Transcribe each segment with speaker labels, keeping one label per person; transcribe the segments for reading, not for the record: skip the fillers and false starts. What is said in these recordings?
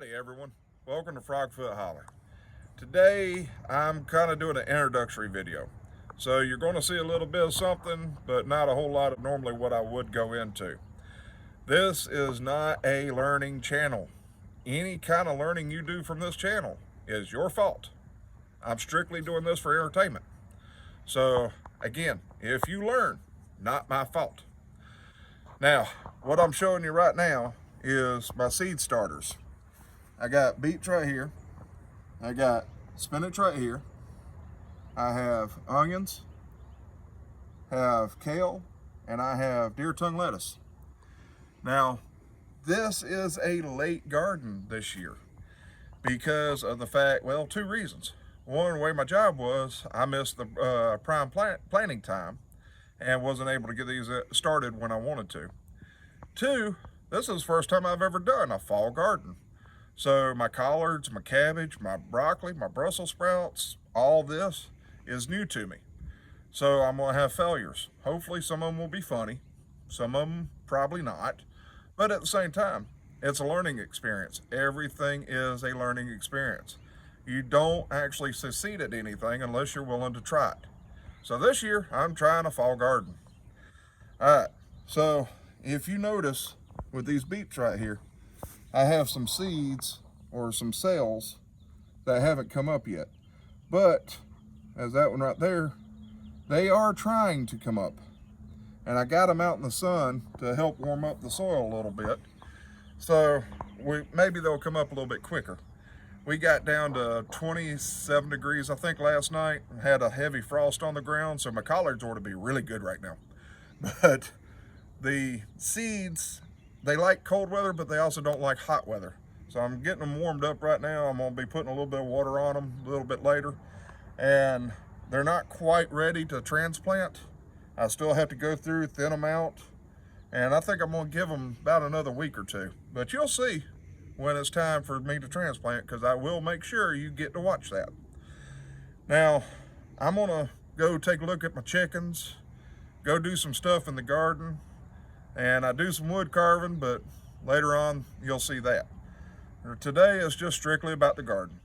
Speaker 1: Howdy everyone, welcome to Frogfoot Hollar. Today I'm kind of doing an introductory video. So you're going to see a little bit of something, but not a whole lot of normally what I would go into. This is not a learning channel. Any kind of learning you do from this channel is your fault. I'm strictly doing this for entertainment. So again, if you learn, not my fault. Now, what I'm showing you right now is my seed starters. I got beets right here. I got spinach right here. I have onions, have kale, and I have deer tongue lettuce. Now, this is a late garden this year because of the fact, well, two reasons. One, the way my job was, I missed the prime planting time and wasn't able to get these started when I wanted to. Two, this is the first time I've ever done a fall garden. So my collards, my cabbage, my broccoli, my Brussels sprouts, all this is new to me. So I'm gonna have failures. Hopefully some of them will be funny, some of them probably not. But at the same time, it's a learning experience. Everything is a learning experience. You don't actually succeed at anything unless you're willing to try it. So this year, I'm trying a fall garden. All right, so if you notice with these beets right here, I have some seeds or some cells that haven't come up yet. But, as that one right there, they are trying to come up. And I got them out in the sun to help warm up the soil a little bit. So, maybe they'll come up a little bit quicker. We got down to 27 degrees, I think, last night. Had a heavy frost on the ground, so my collards ought to be really good right now. But the seeds, they like cold weather, but they also don't like hot weather. So I'm getting them warmed up right now. I'm gonna be putting a little bit of water on them a little bit later. And they're not quite ready to transplant. I still have to go through, thin them out. And I think I'm gonna give them about another week or two. But you'll see when it's time for me to transplant, because I will make sure you get to watch that. Now, I'm gonna go take a look at my chickens, go do some stuff in the garden, and I do some wood carving, but later on you'll see that. Today is just strictly about the garden.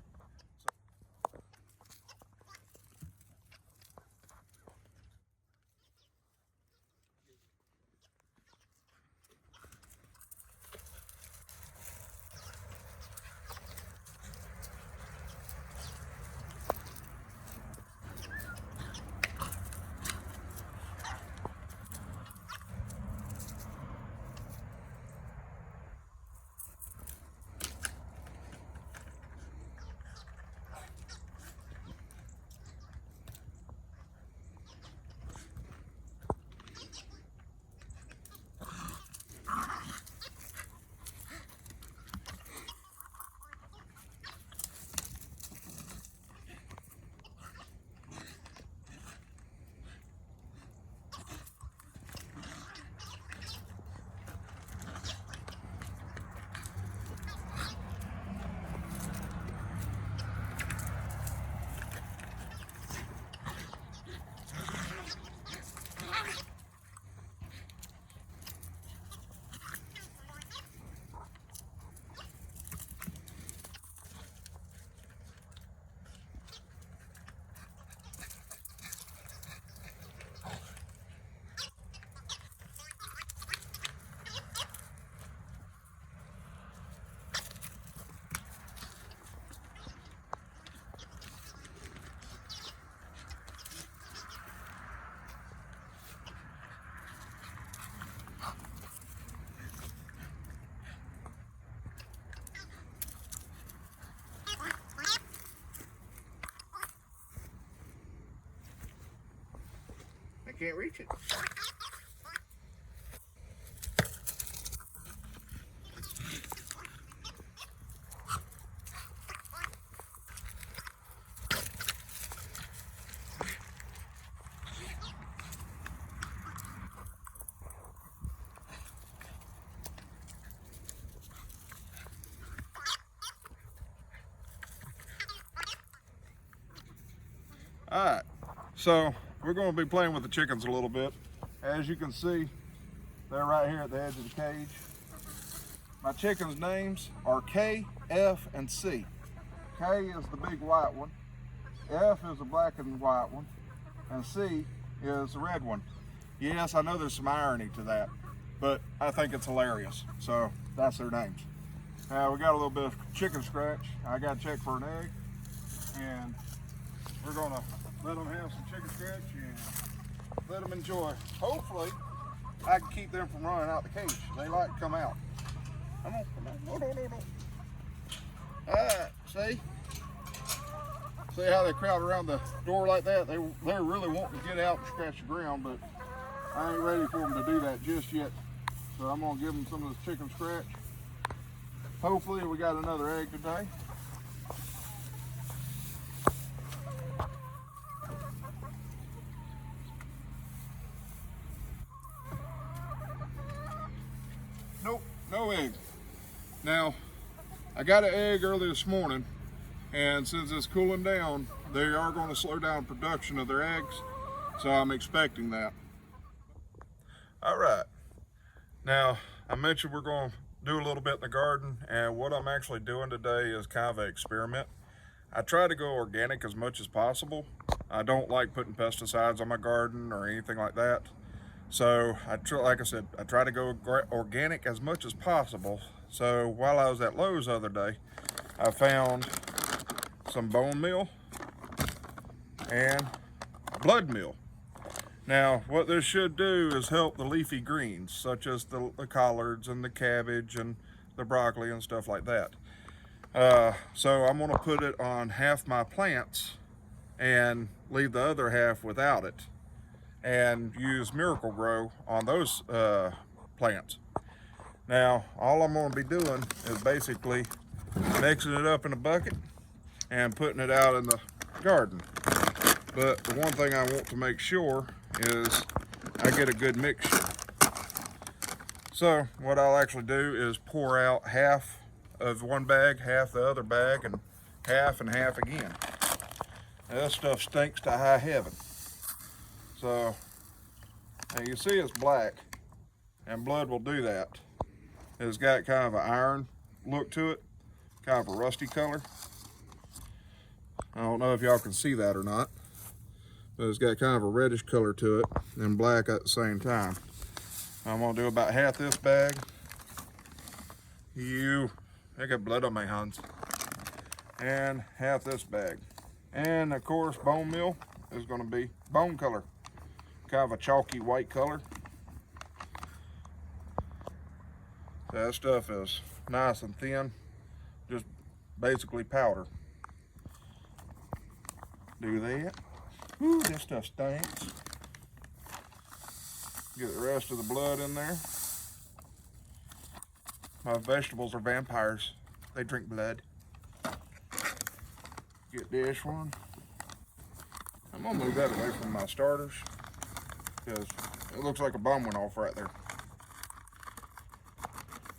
Speaker 1: I can't reach it. All right, so we're going to be playing with the chickens a little bit. As you can see, they're right here at the edge of the cage. My chickens' names are K, F, and C. K is the big white one, F is the black and white one, and C is the red one. Yes, I know there's some irony to that, but I think it's hilarious. So that's their names. We got a little bit of chicken scratch. I got to check for an egg, and we're gonna let them have some chicken scratch and let them enjoy. Hopefully, I can keep them from running out the cage. They like to come out. Come on, come on, no. All right, see? See how they crowd around the door like that? They're really wanting to get out and scratch the ground, but I ain't ready for them to do that just yet. So I'm gonna give them some of this chicken scratch. Hopefully we got another egg today. Nope, no egg. Now, I got an egg early this morning, and since it's cooling down, they are going to slow down production of their eggs, so I'm expecting that. All right, now I mentioned we're going to do a little bit in the garden, and what I'm actually doing today is kind of an experiment. I try to go organic as much as possible. I don't like putting pesticides on my garden or anything like that. So like I said, I try to go organic as much as possible. So while I was at Lowe's the other day, I found some bone meal and blood meal. Now, what this should do is help the leafy greens, such as the collards and the cabbage and the broccoli and stuff like that. So I'm gonna put it on half my plants and leave the other half without it, and use Miracle Grow on those plants. Now, all I'm gonna be doing is basically mixing it up in a bucket and putting it out in the garden. But the one thing I want to make sure is I get a good mixture. So what I'll actually do is pour out half of one bag, half the other bag, and half again. Now, this stuff stinks to high heaven. So now you see it's black, and blood will do that. It's got kind of an iron look to it, kind of a rusty color. I don't know if y'all can see that or not, but it's got kind of a reddish color to it and black at the same time. I'm gonna do about half this bag. I got blood on my hands. And half this bag. And of course, bone meal is gonna be bone color. Kind of a chalky white color. So that stuff is nice and thin, just basically powder. Do that. Ooh, this stuff stinks. Get the rest of the blood in there. My vegetables are vampires. They drink blood. Get this one. I'm gonna move that away from my starters because it looks like a bomb went off right there.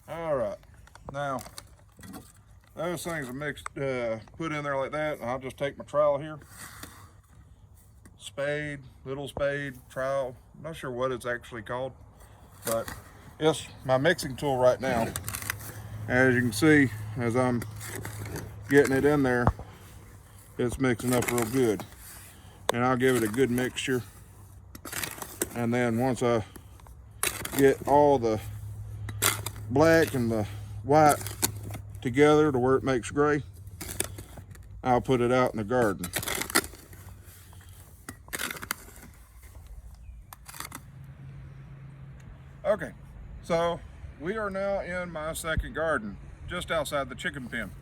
Speaker 1: All right, now those things are mixed, put in there like that. I'll just take my trowel here. Spade, little spade, trowel. I'm not sure what it's actually called, but it's my mixing tool right now. As you can see, as I'm getting it in there, it's mixing up real good. And I'll give it a good mixture. And then once I get all the black and the white together to where it makes gray, I'll put it out in the garden. Okay, so we are now in my second garden, just outside the chicken pen.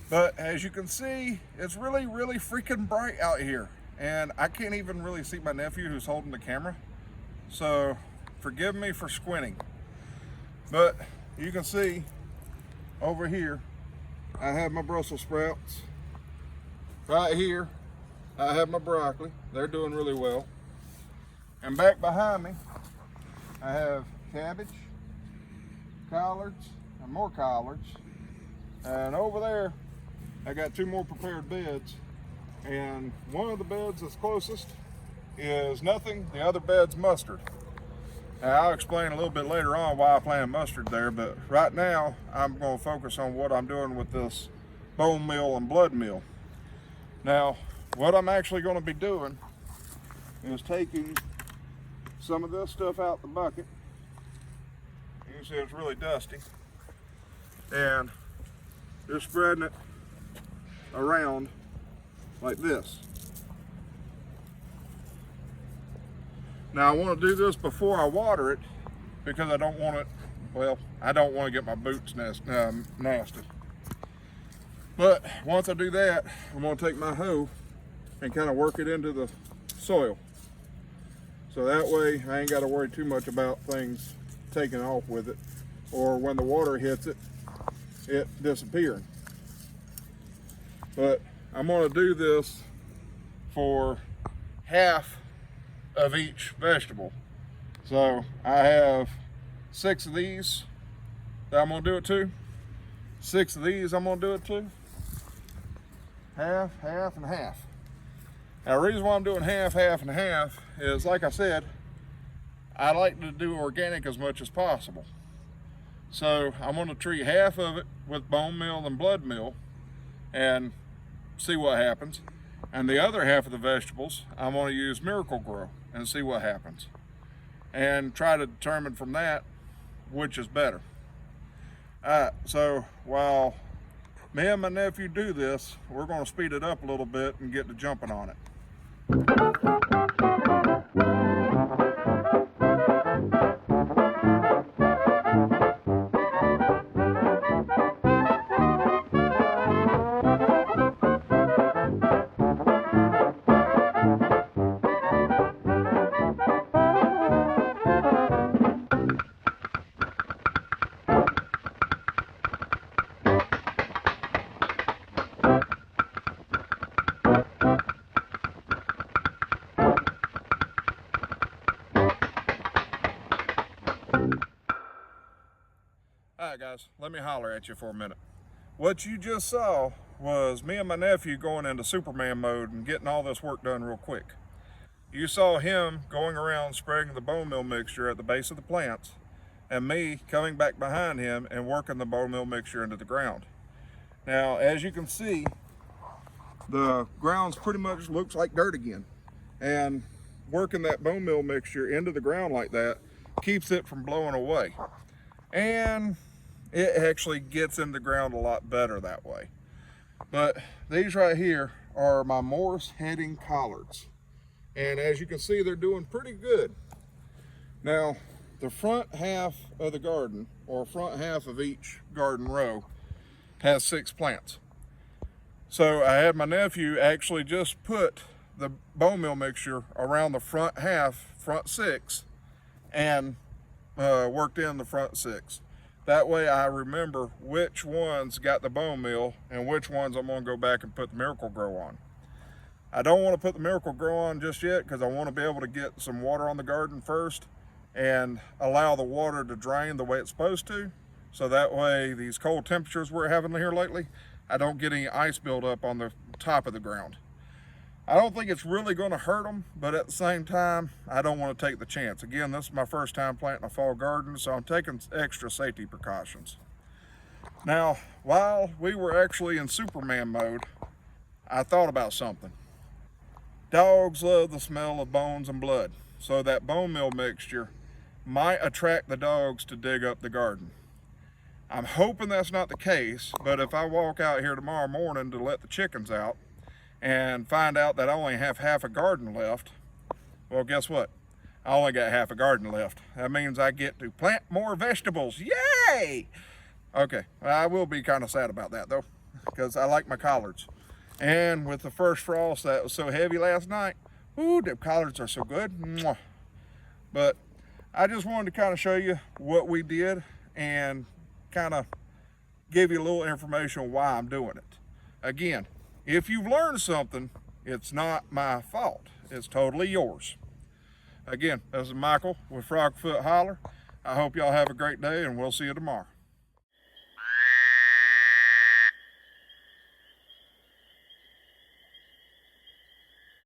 Speaker 1: But as you can see, it's really freaking bright out here. And I can't even really see my nephew who's holding the camera. So forgive me for squinting. But you can see over here, I have my Brussels sprouts. Right here, I have my broccoli. They're doing really well. And back behind me, I have cabbage, collards, and more collards. And over there, I got 2 more prepared beds. And one of the beds that's closest is nothing. The other bed's mustard. Now, I'll explain a little bit later on why I plant mustard there, but right now I'm going to focus on what I'm doing with this bone meal and blood meal. Now, what I'm actually going to be doing is taking some of this stuff out the bucket. You can see it's really dusty, and just spreading it around like this. Now I want to do this before I water it because I don't want it, well, I don't want to get my boots nasty. But once I do that, I'm going to take my hoe and kind of work it into the soil. So that way I ain't got to worry too much about things taking off with it, or when the water hits it, it disappearing. But I'm going to do this for half of each vegetable. So I have 6 of these that I'm going to do it to. 6 of these I'm going to do it to. Half, half, and half. Now the reason why I'm doing half, half, and half is, like I said, I like to do organic as much as possible. So I'm going to treat half of it with bone meal and blood meal and see what happens. And the other half of the vegetables, I'm going to use Miracle Grow and see what happens. And try to determine from that which is better. Alright, so while me and my nephew do this, we're going to speed it up a little bit and get to jumping on it. Alright guys, let me holler at you for a minute. What you just saw was me and my nephew going into Superman mode and getting all this work done real quick. You saw him going around spraying the bone meal mixture at the base of the plants, and me coming back behind him and working the bone meal mixture into the ground. Now, as you can see, the ground's pretty much looks like dirt again. And working that bone meal mixture into the ground like that keeps it from blowing away. And it actually gets in the ground a lot better that way. But these right here are my Morris heading collards. And as you can see, they're doing pretty good. Now, the front half of the garden, or front half of each garden row, has 6 plants. So I had my nephew actually just put the bone meal mixture around the front half, front 6, and worked in the front 6. That way I remember which ones got the bone meal and which ones I'm going to go back and put the Miracle Grow on. I don't want to put the Miracle Grow on just yet because I want to be able to get some water on the garden first and allow the water to drain the way it's supposed to. So that way these cold temperatures we're having here lately, I don't get any ice buildup on the top of the ground. I don't think it's really going to hurt them, but at the same time, I don't want to take the chance. Again, this is my first time planting a fall garden, so I'm taking extra safety precautions. Now, while we were actually in Superman mode, I thought about something. Dogs love the smell of bones and blood, so that bone meal mixture might attract the dogs to dig up the garden. I'm hoping that's not the case, but if I walk out here tomorrow morning to let the chickens out and find out that I only have half a garden left, well, guess what? I only got half a garden left. That means I get to plant more vegetables. Yay! Okay, I will be kind of sad about that though, because I like my collards. And with the first frost that was so heavy last night, ooh, the collards are so good. Mwah. But I just wanted to kind of show you what we did and kind of give you a little information on why I'm doing it. Again, if you've learned something, it's not my fault. It's totally yours. Again, this is Michael with Frogfoot Hollar. I hope y'all have a great day, and we'll see you tomorrow.